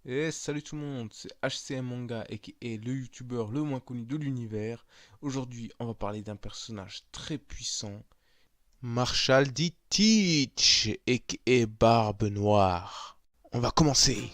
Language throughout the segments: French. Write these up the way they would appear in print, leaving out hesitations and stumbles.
Et salut tout le monde, c'est HCM Manga et qui est le youtubeur le moins connu de l'univers. Aujourd'hui, on va parler d'un personnage très puissant, Marshall D. Teach et qui est Barbe Noire. On va commencer.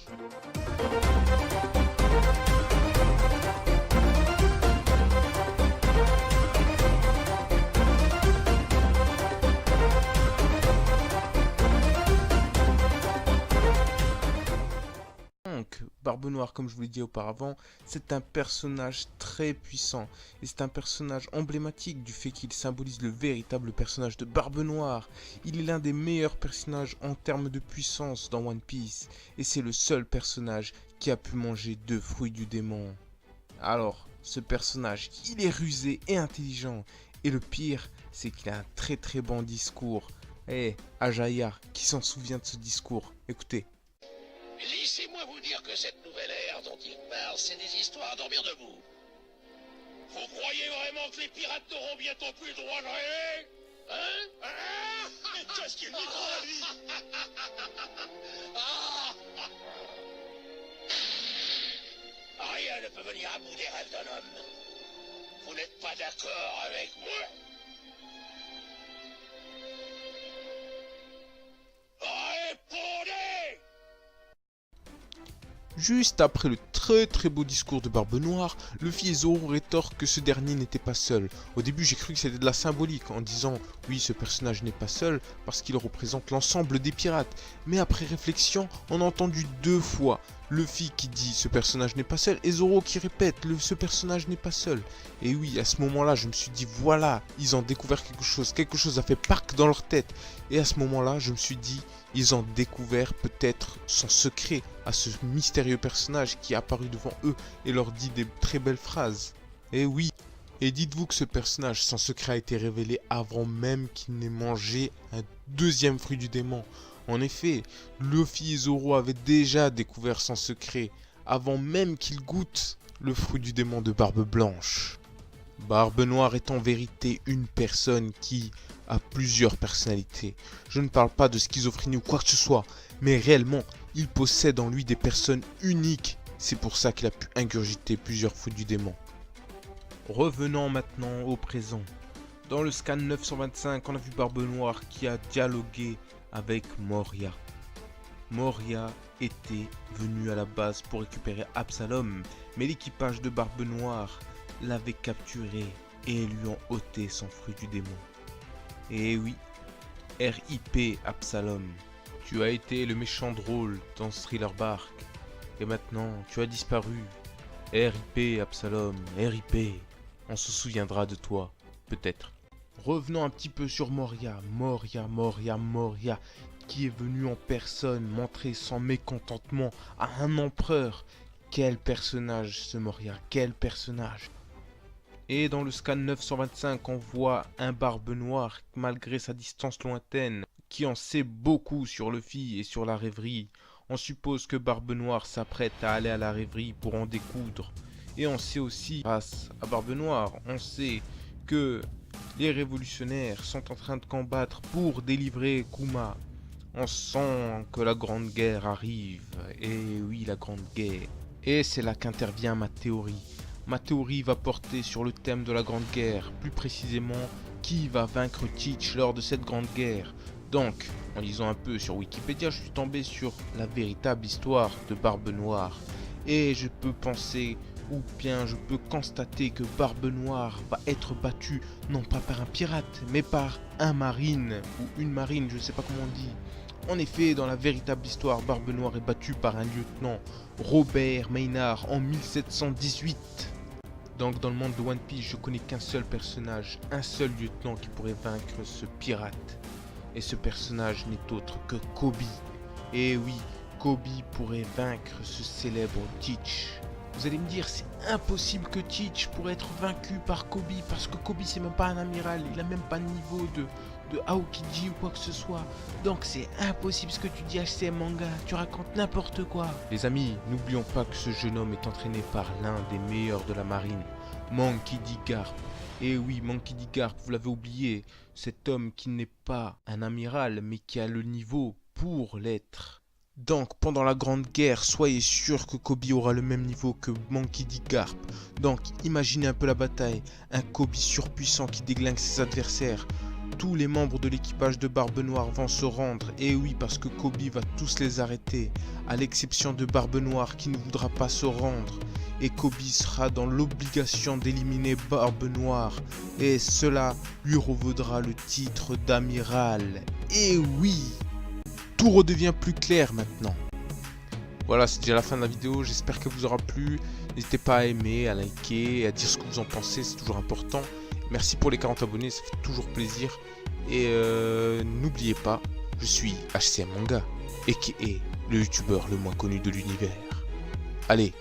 Donc, Barbe Noire, comme je vous l'ai dit auparavant, c'est un personnage très puissant. Et c'est un personnage emblématique du fait qu'il symbolise le véritable personnage de Barbe Noire. Il est l'un des meilleurs personnages en termes de puissance dans One Piece. Et c'est le seul personnage qui a pu manger 2 fruits du démon. Alors, ce personnage, il est rusé et intelligent. Et le pire, c'est qu'il a un très très bon discours. Eh, Ajaya, qui s'en souvient de ce discours? Écoutez. Laissez-moi vous dire que cette nouvelle ère dont il parle, c'est des histoires à dormir debout. Vous croyez vraiment que les pirates n'auront bientôt plus le droit de rêver? Mais qu'est-ce qu'il dit pour lui? Rien ne peut venir à bout des rêves d'un homme. Vous n'êtes pas d'accord avec moi? Répondez! Juste après le très très beau discours de Barbe Noire, Luffy et Zoro rétorquent que ce dernier n'était pas seul. Au début j'ai cru que c'était de la symbolique en disant oui ce personnage n'est pas seul parce qu'il représente l'ensemble des pirates. Mais après réflexion on a entendu 2 fois Luffy qui dit ce personnage n'est pas seul et Zoro qui répète ce personnage n'est pas seul. Et oui à ce moment là je me suis dit voilà ils ont découvert quelque chose a fait parc dans leur tête. Et à ce moment là je me suis dit ils ont découvert peut-être son secret à ce mystérieux personnage qui est apparu devant eux et leur dit des très belles phrases. Et oui, et dites-vous que ce personnage sans secret a été révélé avant même qu'il n'ait mangé un 2e fruit du démon. En effet, Luffy et Zoro avaient déjà découvert son secret avant même qu'il goûte le fruit du démon de Barbe Blanche. Barbe Noire est en vérité une personne qui a plusieurs personnalités. Je ne parle pas de schizophrénie ou quoi que ce soit, mais réellement, il possède en lui des personnes uniques. C'est pour ça qu'il a pu ingurgiter plusieurs fruits du démon. Revenons maintenant au présent. Dans le scan 925, on a vu Barbe Noire qui a dialogué avec Moria. Moria était venu à la base pour récupérer Absalom, mais l'équipage de Barbe Noire l'avait capturé et lui ont ôté son fruit du démon. Et oui, RIP Absalom, tu as été le méchant drôle dans Thriller Bark, et maintenant tu as disparu. RIP Absalom, RIP, on se souviendra de toi, peut-être. Revenons un petit peu sur Moria, Moria, qui est venu en personne montrer son mécontentement à un empereur. Quel personnage ce Moria, quel personnage! Et dans le scan 925, on voit un Barbe Noire, malgré sa distance lointaine, qui en sait beaucoup sur Luffy et sur la rêverie. On suppose que Barbe Noire s'apprête à aller à la rêverie pour en découdre. Et on sait aussi, grâce à Barbe Noire, on sait que les révolutionnaires sont en train de combattre pour délivrer Kuma. On sent que la Grande Guerre arrive. Et oui, la Grande Guerre. Et c'est là qu'intervient ma théorie. Ma théorie va porter sur le thème de la Grande Guerre, plus précisément qui va vaincre Teach lors de cette Grande Guerre. Donc, en lisant un peu sur Wikipédia, je suis tombé sur la véritable histoire de Barbe Noire. Et je peux penser, ou bien je peux constater que Barbe Noire va être battue non pas par un pirate, mais par un marine, ou une marine, je ne sais pas comment on dit. En effet, dans la véritable histoire, Barbe Noire est battue par un lieutenant, Robert Maynard, en 1718. Donc dans le monde de One Piece, je connais qu'un seul personnage, un seul lieutenant qui pourrait vaincre ce pirate. Et ce personnage n'est autre que Kobe. Et oui, Kobe pourrait vaincre ce célèbre Teach. Vous allez me dire, c'est impossible que Teach pourrait être vaincu par Kobe, parce que Kobe c'est même pas un amiral, il a même pas de niveau de Aokiji ou quoi que ce soit. Donc c'est impossible ce que tu dis HCM Manga, tu racontes n'importe quoi. Les amis, n'oublions pas que ce jeune homme est entraîné par l'un des meilleurs de la marine, Monkey D. Garp. Et oui, Monkey D. Garp, vous l'avez oublié, cet homme qui n'est pas un amiral, mais qui a le niveau pour l'être. Donc, pendant la Grande Guerre, soyez sûr que Kobe aura le même niveau que Monkey D. Garp. Donc, imaginez un peu la bataille. Un Kobe surpuissant qui déglingue ses adversaires. Tous les membres de l'équipage de Barbe Noire vont se rendre. Et oui, parce que Kobe va tous les arrêter. À l'exception de Barbe Noire qui ne voudra pas se rendre. Et Kobe sera dans l'obligation d'éliminer Barbe Noire. Et cela lui revaudra le titre d'amiral. Et oui! Tout redevient plus clair maintenant. Voilà, c'est déjà la fin de la vidéo. J'espère qu'elle vous aura plu. N'hésitez pas à aimer, à liker, à dire ce que vous en pensez. C'est toujours important. Merci pour les 40 abonnés, ça fait toujours plaisir. Et n'oubliez pas, je suis HCM Manga, a.k.a. le youtubeur le moins connu de l'univers. Allez,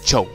ciao!